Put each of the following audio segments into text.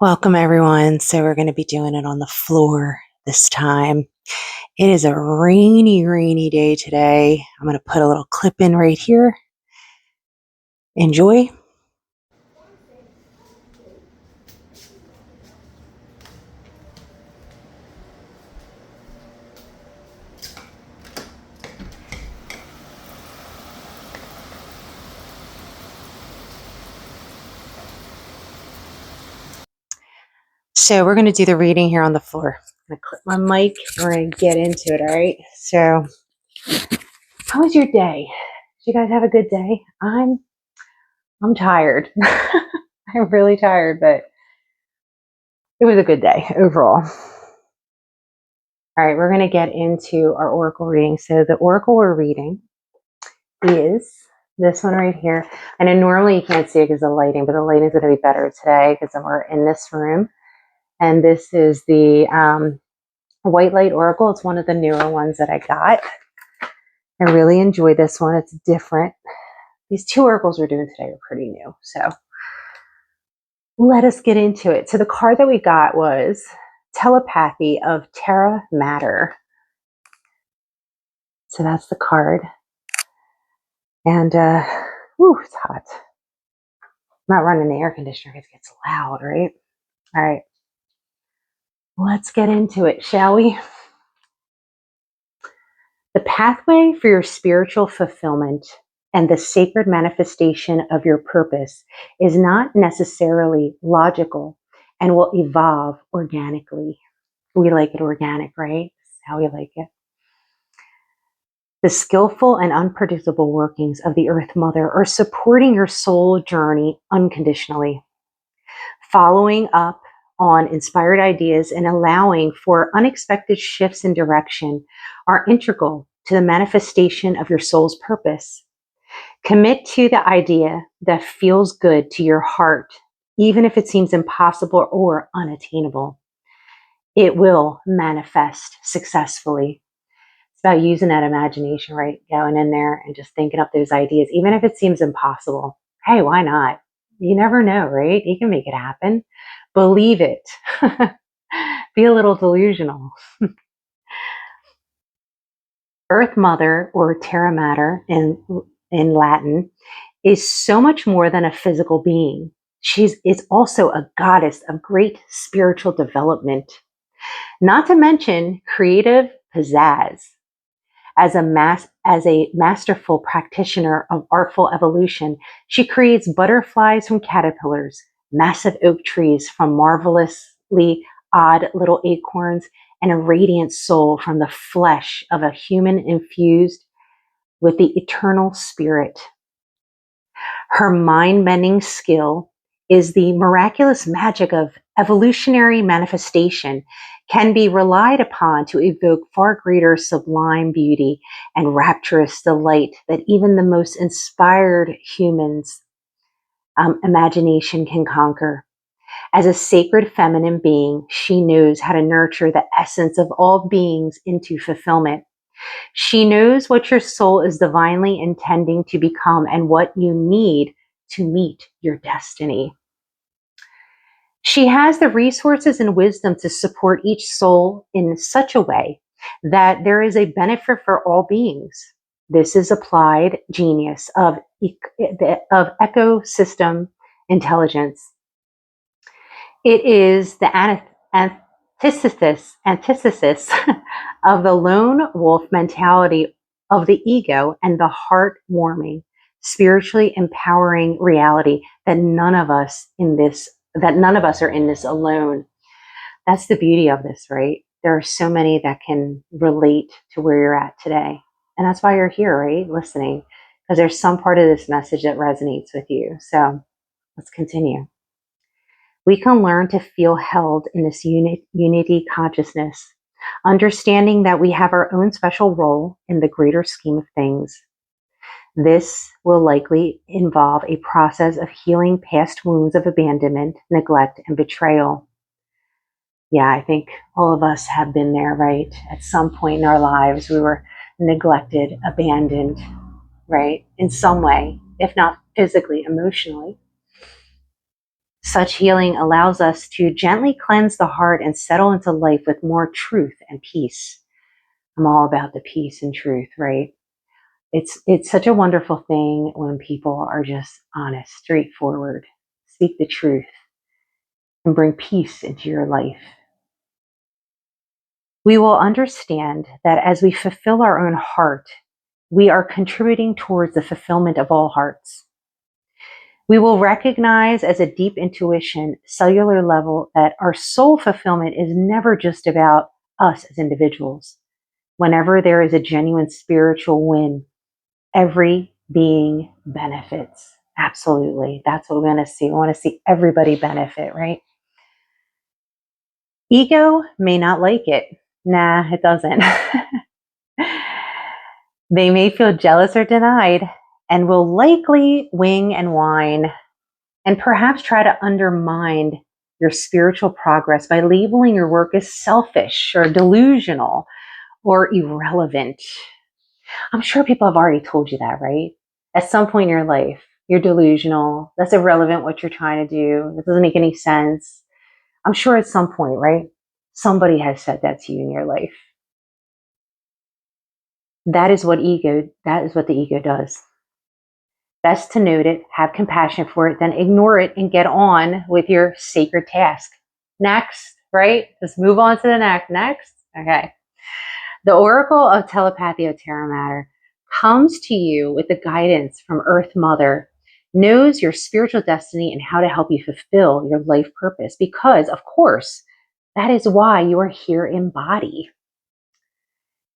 Welcome, everyone. So, we're going to be doing it on the floor this time. It is a rainy day today. I'm going to put a little clip in right here. Enjoy. So, we're going to do the reading here on the floor. I'm going to clip my mic. We're going to get into it. All right. So, how was your day? Did you guys have a good day? I'm tired. I'm really tired, but it was a good day overall. All right, we're going to get into our oracle reading. So the oracle we're reading is this one right here. I know normally you can't see it because of the lighting, but the lighting is going to be better today because we're in this room. And this is the White Light Oracle. It's one of the newer ones that I got. I really enjoy this one. It's different. These two oracles we're doing today are pretty new. So let us get into it. So the card that we got was Telepathy of Terra Matter. So that's the card. And, it's hot. I'm not running the air conditioner because it gets loud, right? All right. Let's get into it, shall we? The pathway for your spiritual fulfillment and the sacred manifestation of your purpose is not necessarily logical and will evolve organically. We like it organic, right? That's how we like it. The skillful and unpredictable workings of the Earth Mother are supporting your soul journey unconditionally. Following up on inspired ideas and allowing for unexpected shifts in direction are integral to the manifestation of your soul's purpose. Commit to the idea that feels good to your heart, even if it seems impossible or unattainable. It will manifest successfully. It's about using that imagination, right? Going in there and just thinking up those ideas, even if it seems impossible. Hey, why not? You never know, right? You can make it happen. Believe it. Be a little delusional. Earth Mother, or Terra Mater in Latin, is so much more than a physical being. She is also a goddess of great spiritual development, not to mention creative pizzazz. As a masterful practitioner of artful evolution, she creates butterflies from caterpillars, massive oak trees from marvelously odd little acorns, and a radiant soul from the flesh of a human infused with the eternal spirit. Her mind-bending skill is the miraculous magic of evolutionary manifestation, can be relied upon to evoke far greater sublime beauty and rapturous delight that even the most inspired human's imagination can conquer. As a sacred feminine being, she knows how to nurture the essence of all beings into fulfillment. She knows what your soul is divinely intending to become and what you need to meet your destiny. She has the resources and wisdom to support each soul in such a way that there is a benefit for all beings. This is applied genius of ecosystem intelligence. It is the antithesis of the lone wolf mentality of the ego and the heartwarming, spiritually empowering reality that none of us are in this alone. That's the beauty of this, right? There are so many that can relate to where you're at today. And that's why you're here, right? Listening, because there's some part of this message that resonates with you. So let's continue. We can learn to feel held in this unity consciousness, understanding that we have our own special role in the greater scheme of things. This will likely involve a process of healing past wounds of abandonment, neglect, and betrayal. Yeah, I think all of us have been there, right? At some point in our lives, we were neglected, abandoned, right? In some way, if not physically, emotionally. Such healing allows us to gently cleanse the heart and settle into life with more truth and peace. I'm all about the peace and truth, right? It's such a wonderful thing when people are just honest, straightforward, speak the truth, and bring peace into your life. We will understand that as we fulfill our own heart, we are contributing towards the fulfillment of all hearts. We will recognize as a deep intuition, cellular level, that our soul fulfillment is never just about us as individuals. Whenever there is a genuine spiritual win, every being benefits. Absolutely. That's what we want to see. We want to see everybody benefit, right? Ego may not like it. Nah, it doesn't. They may feel jealous or denied and will likely wing and whine and perhaps try to undermine your spiritual progress by labeling your work as selfish or delusional or irrelevant. I'm sure people have already told you that, right? At some point in your life, you're delusional. That's irrelevant what you're trying to do. It doesn't make any sense. I'm sure at some point, right? Somebody has said that to you in your life. That is what the ego does. Best to note it, have compassion for it, then ignore it and get on with your sacred task. Next, right? Just move on to the next. Okay. The Oracle of Telepathy of Terra Mater comes to you with the guidance from Earth Mother, knows your spiritual destiny and how to help you fulfill your life purpose because, of course, that is why you are here in body.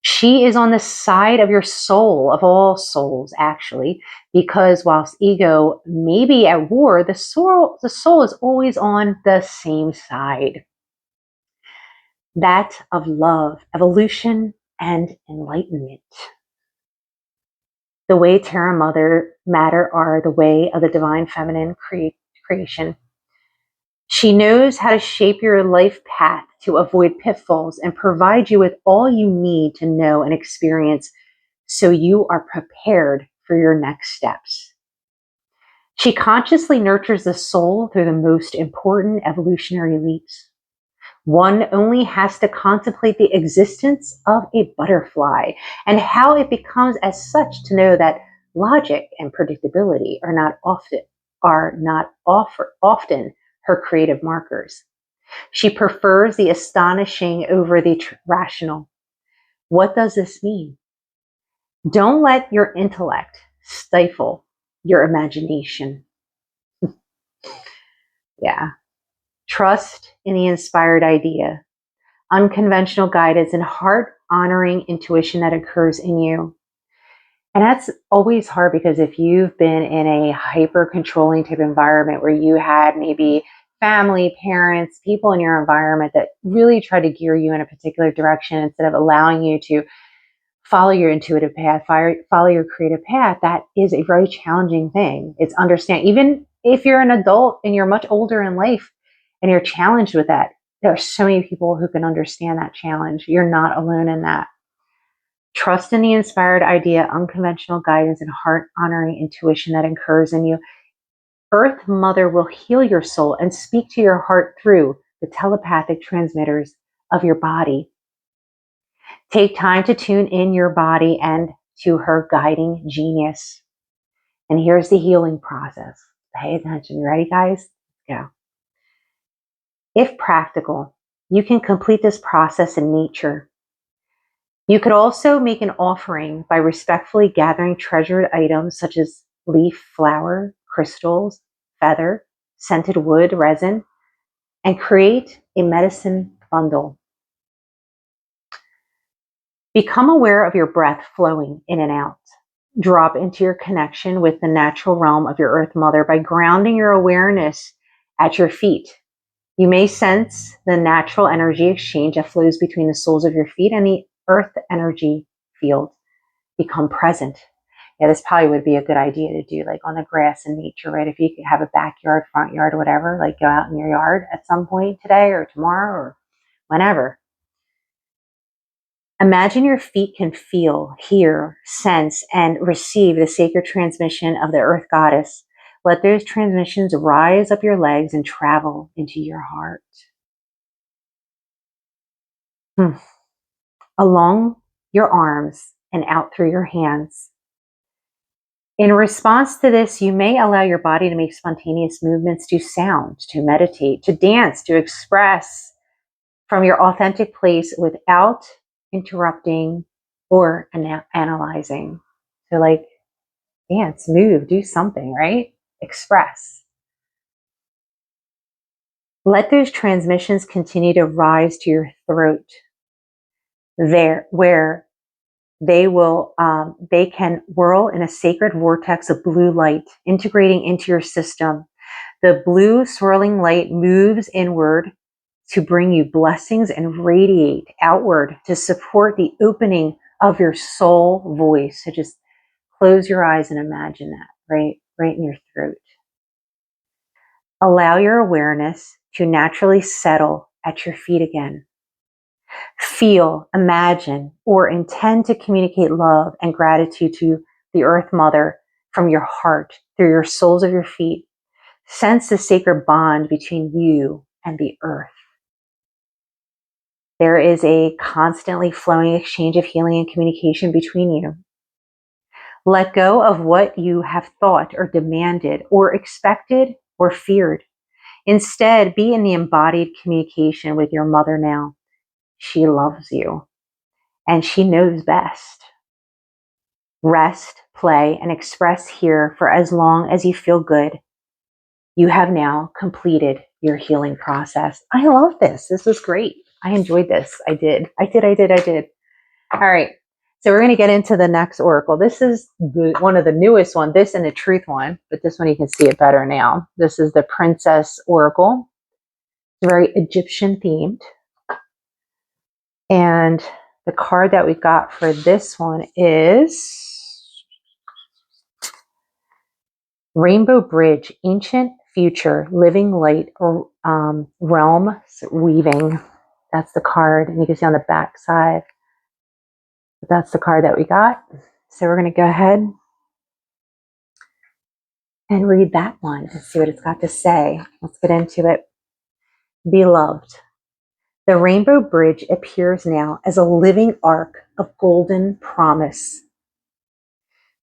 She is on the side of your soul, of all souls, actually, because whilst ego may be at war, the soul is always on the same side. That of love, evolution, and enlightenment. The way Terra Mater are the way of the divine feminine creation. She knows how to shape your life path to avoid pitfalls and provide you with all you need to know and experience so you are prepared for your next steps. She consciously nurtures the soul through the most important evolutionary leaps. One only has to contemplate the existence of a butterfly and how it becomes as such to know that logic and predictability are not often her creative markers. She prefers the astonishing over the rational. What does this mean? Don't let your intellect stifle your imagination. Yeah. Trust in the inspired idea, unconventional guidance, and heart-honoring intuition that occurs in you. And that's always hard because if you've been in a hyper-controlling type environment where you had maybe family, parents, people in your environment that really try to gear you in a particular direction instead of allowing you to follow your intuitive path, follow your creative path, that is a very challenging thing. It's even if you're an adult and you're much older in life and you're challenged with that, there are so many people who can understand that challenge. You're not alone in that. Trust in the inspired idea, unconventional guidance, and heart-honoring intuition that occurs in you. Earth Mother will heal your soul and speak to your heart through the telepathic transmitters of your body. Take time to tune in your body and to her guiding genius. And here's the healing process. Pay attention. You ready, guys? Let's go. If practical, you can complete this process in nature. You could also make an offering by respectfully gathering treasured items such as leaf, flower, crystals, feather, scented wood, resin, and create a medicine bundle. Become aware of your breath flowing in and out. Drop into your connection with the natural realm of your Earth Mother by grounding your awareness at your feet. You may sense the natural energy exchange that flows between the soles of your feet and the Earth energy field. Become present. Yeah, this probably would be a good idea to do like on the grass in nature, right? If you could have a backyard, front yard, or whatever, like go out in your yard at some point today or tomorrow or whenever. Imagine your feet can feel, hear, sense, and receive the sacred transmission of the Earth Goddess, Let those transmissions rise up your legs and travel into your heart. Along your arms and out through your hands. In response to this, you may allow your body to make spontaneous movements to sound, to meditate, to dance, to express from your authentic place without interrupting or analyzing. So like dance, move, do something, right? Express. Let those transmissions continue to rise to your throat, there where they can whirl in a sacred vortex of blue light, integrating into your system. The blue swirling light moves inward to bring you blessings and radiate outward to support the opening of your soul voice. So just close your eyes and imagine that, right in your throat. Allow your awareness to naturally settle at your feet again. Feel, imagine, or intend to communicate love and gratitude to the Earth Mother from your heart through your soles of your feet. Sense the sacred bond between you and the Earth. There is a constantly flowing exchange of healing and communication between you. Let go of what you have thought or demanded or expected or feared. Instead, be in the embodied communication with your mother now. She loves you and she knows best. Rest, play, and express here for as long as you feel good. You have now completed your healing process. I love this. This was great. I enjoyed this. I did. All right. So we're going to get into the next oracle. This is one of the newest one, this and the truth one, but this one you can see it better now. This is the Princess Oracle. It's very Egyptian themed. And the card that we got for this one is Rainbow Bridge, Ancient Future, Living Light, or Realm Weaving. That's the card. And you can see on the back side, that's the card that we got. So we're going to go ahead and read that one and see what it's got to say. Let's get into it. Beloved, the Rainbow Bridge appears now as a living arc of golden promise,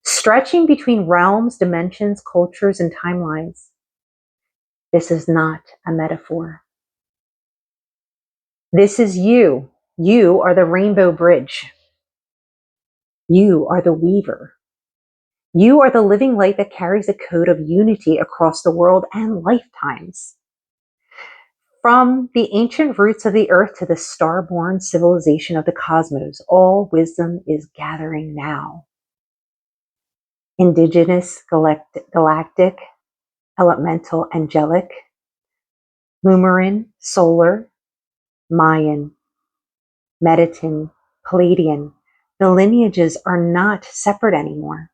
stretching between realms, dimensions, cultures, and timelines. This is not a metaphor. This is you. You are the Rainbow Bridge. You are the weaver. You are the living light that carries a code of unity across the world and lifetimes. From the ancient roots of the earth to the star-born civilization of the cosmos, all wisdom is gathering now. Indigenous, galactic, elemental, angelic, Lumeran, solar, Mayan, Meditan, Palladian. The lineages are not separate anymore.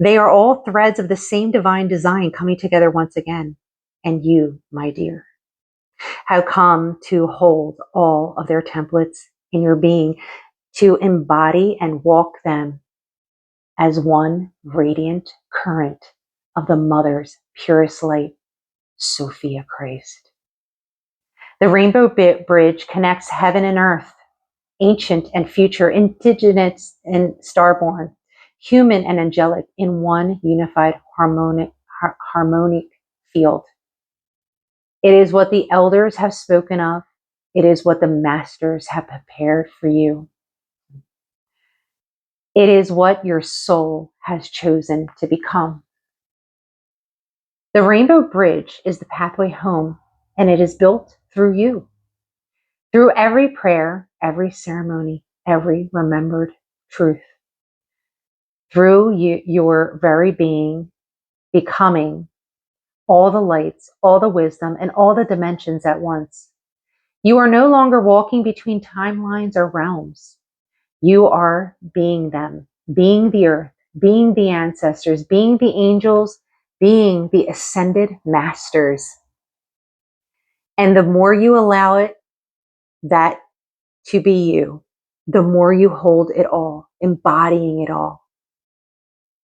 They are all threads of the same divine design coming together once again. And you, my dear, have come to hold all of their templates in your being, to embody and walk them as one radiant current of the Mother's purest light, Sophia Christ. The Rainbow Bridge connects heaven and earth, ancient and future, indigenous and starborn, human and angelic, in one unified harmonic field. It is what the elders have spoken of. It is what the masters have prepared for you. It is what your soul has chosen to become. The Rainbow Bridge is the pathway home, and it is built through you. Through every prayer, every ceremony, every remembered truth. Through your very being, becoming all the lights, all the wisdom, and all the dimensions at once. You are no longer walking between timelines or realms. You are being them, being the earth, being the ancestors, being the angels, being the ascended masters. And the more you allow it, that to be you, the more you hold it all, embodying it all.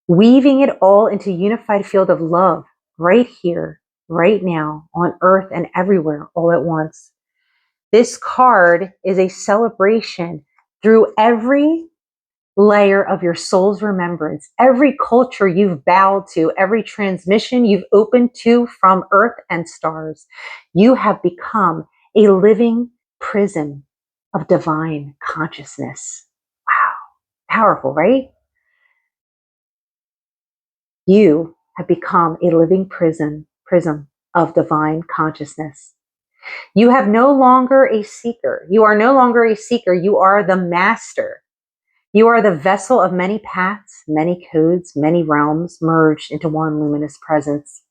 weaving it all into a unified field of love right here, right now, on earth and everywhere, all at once. This card is a celebration through every layer of your soul's remembrance, every culture you've bowed to, every transmission you've opened to from earth and stars. You have become a living prism of divine consciousness. Wow, powerful, right? You have become a living prism of divine consciousness. You have no longer a seeker. You are no longer a seeker. You are the master. You are the vessel of many paths, many codes, many realms merged into one luminous presence.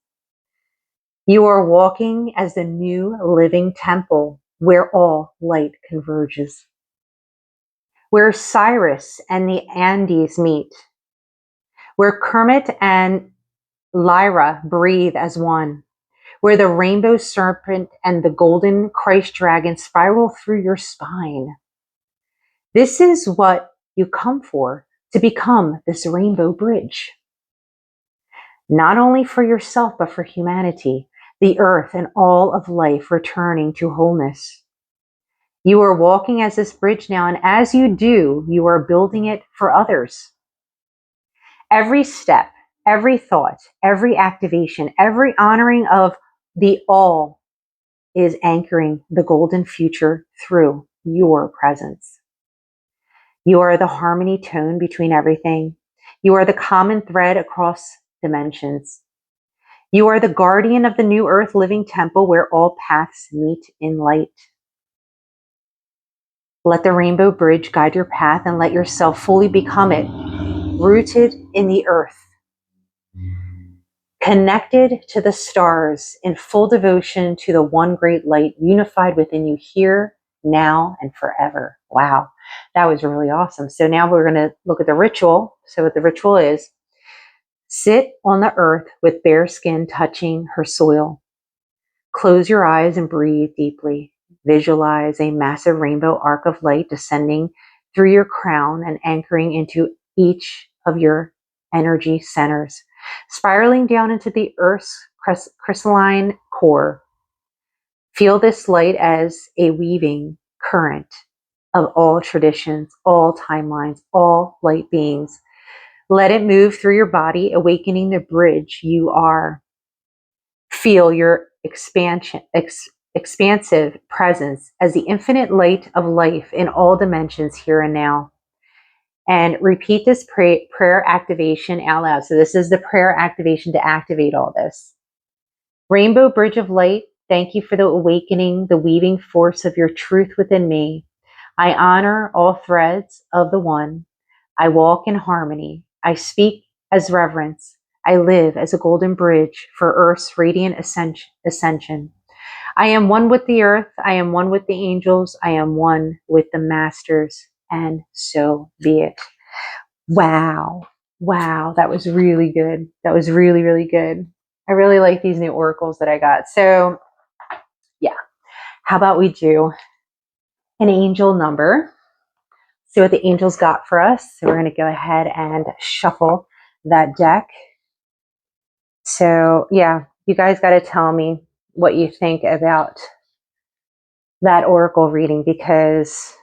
You are walking as the new living temple where all light converges. Where Cyrus and the Andes meet. Where Kermit and Lyra breathe as one. Where the rainbow serpent and the golden Christ dragon spiral through your spine. This is what you come for, to become this rainbow bridge. Not only for yourself, but for humanity, the earth and all of life returning to wholeness. You are walking as this bridge now, and as you do, you are building it for others. Every step, every thought, every activation, every honoring of the all is anchoring the golden future through your presence. You are the harmony tone between everything. You are the common thread across dimensions. You are the guardian of the new earth living temple where all paths meet in light. Let the rainbow bridge guide your path and let yourself fully become it, rooted in the earth, connected to the stars, in full devotion to the one great light unified within you here, now, and forever. Wow, that was really awesome. So now we're going to look at the ritual. So what the ritual is, sit on the earth with bare skin touching her soil. Close your eyes and breathe deeply. Visualize a massive rainbow arc of light descending through your crown and anchoring into each of your energy centers, spiraling down into the earth's crystalline core. Feel this light as a weaving current of all traditions, all timelines, all light beings. Let it move through your body, awakening the bridge you are. Feel your expansive presence as the infinite light of life in all dimensions here and now. And repeat this prayer activation out loud. So this is the prayer activation to activate all this. Rainbow Bridge of Light, thank you for the awakening, the weaving force of your truth within me. I honor all threads of the one. I walk in harmony. I speak as reverence. I live as a golden bridge for Earth's radiant ascension. I am one with the earth. I am one with the angels. I am one with the masters. And so be it. Wow. Wow. That was really good. That was really, really good. I really like these new oracles that I got. So yeah, how about we do an angel number? See what the angels got for us. So we're going to go ahead and shuffle that deck. So yeah, you guys got to tell me what you think about that oracle reading, because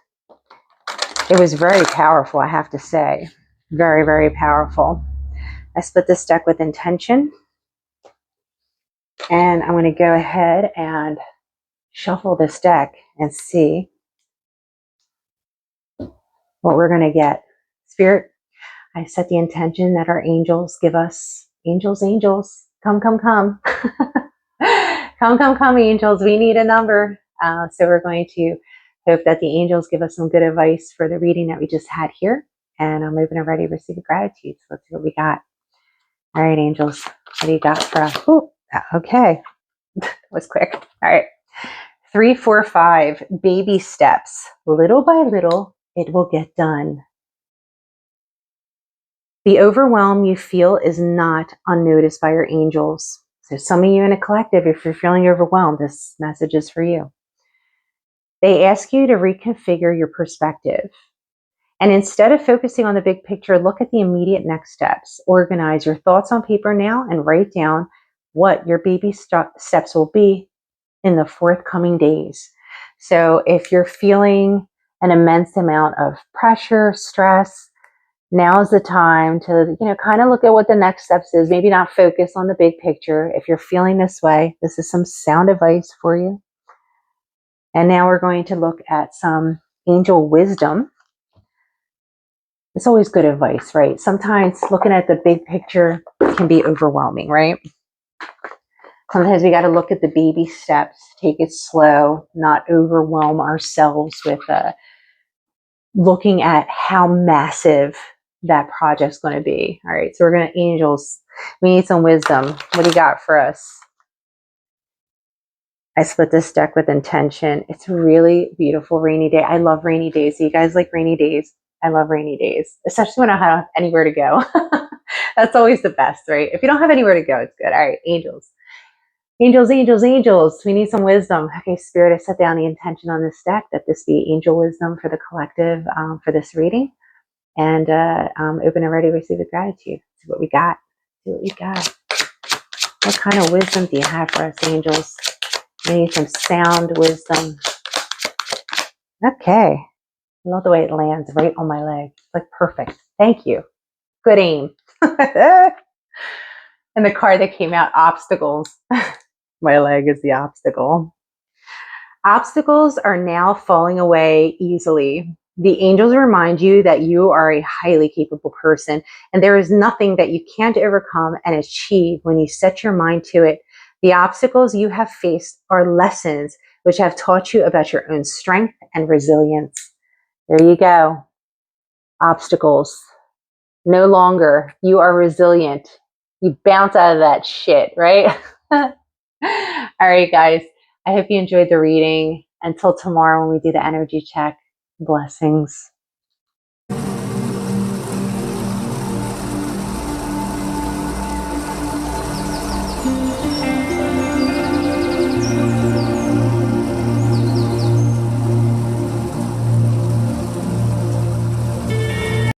it was very powerful, I have to say. Very, very powerful. I split this deck with intention. And I'm going to go ahead and shuffle this deck and see what we're going to get. Spirit, I set the intention that our angels give us. Angels, angels, come, come, come. Come, come, come, angels. We need a number. So we're going to hope that the angels give us some good advice for the reading that we just had here. And I'm open and ready to receive gratitude. So let's see what we got. All right, angels, what do you got for us? Ooh, okay, that was quick. All right, 3, 4, 5, baby steps. Little by little, it will get done. The overwhelm you feel is not unnoticed by your angels. So some of you in a collective, if you're feeling overwhelmed, this message is for you. They ask you to reconfigure your perspective And instead of focusing on the big picture, look at the immediate next steps. Organize your thoughts on paper now and write down what your baby steps will be in the forthcoming days. So if you're feeling an immense amount of pressure, stress, now's the time to, kind of look at what the next steps is. Maybe not focus on the big picture. If you're feeling this way, this is some sound advice for you. And now we're going to look at some angel wisdom. It's always good advice, right? Sometimes looking at the big picture can be overwhelming, right? Sometimes we got to look at the baby steps, take it slow, not overwhelm ourselves with looking at how massive that project's going to be. All right, so we're going to, angels, we need some wisdom. What do you got for us? I split this deck with intention. It's a really beautiful rainy day. I love rainy days. Do you guys like rainy days? I love rainy days, especially when I don't have anywhere to go. That's always the best, right? If you don't have anywhere to go, it's good. All right, angels. Angels, angels, angels. We need some wisdom. Okay, Spirit, I set down the intention on this deck that this be angel wisdom for the collective for this reading. And open and ready to receive with gratitude. See what we got. See what we got. What kind of wisdom do you have for us, angels? We need some sound wisdom. Okay. I love the way it lands right on my leg. It's like perfect. Thank you. Good aim. And the card that came out, obstacles. My leg is the obstacle. Obstacles are now falling away easily. The angels remind you that you are a highly capable person, and there is nothing that you can't overcome and achieve when you set your mind to it. The obstacles you have faced are lessons which have taught you about your own strength and resilience. There you go. Obstacles. No longer. You are resilient. You bounce out of that shit, right? All right, guys. I hope you enjoyed the reading. Until tomorrow when we do the energy check, blessings.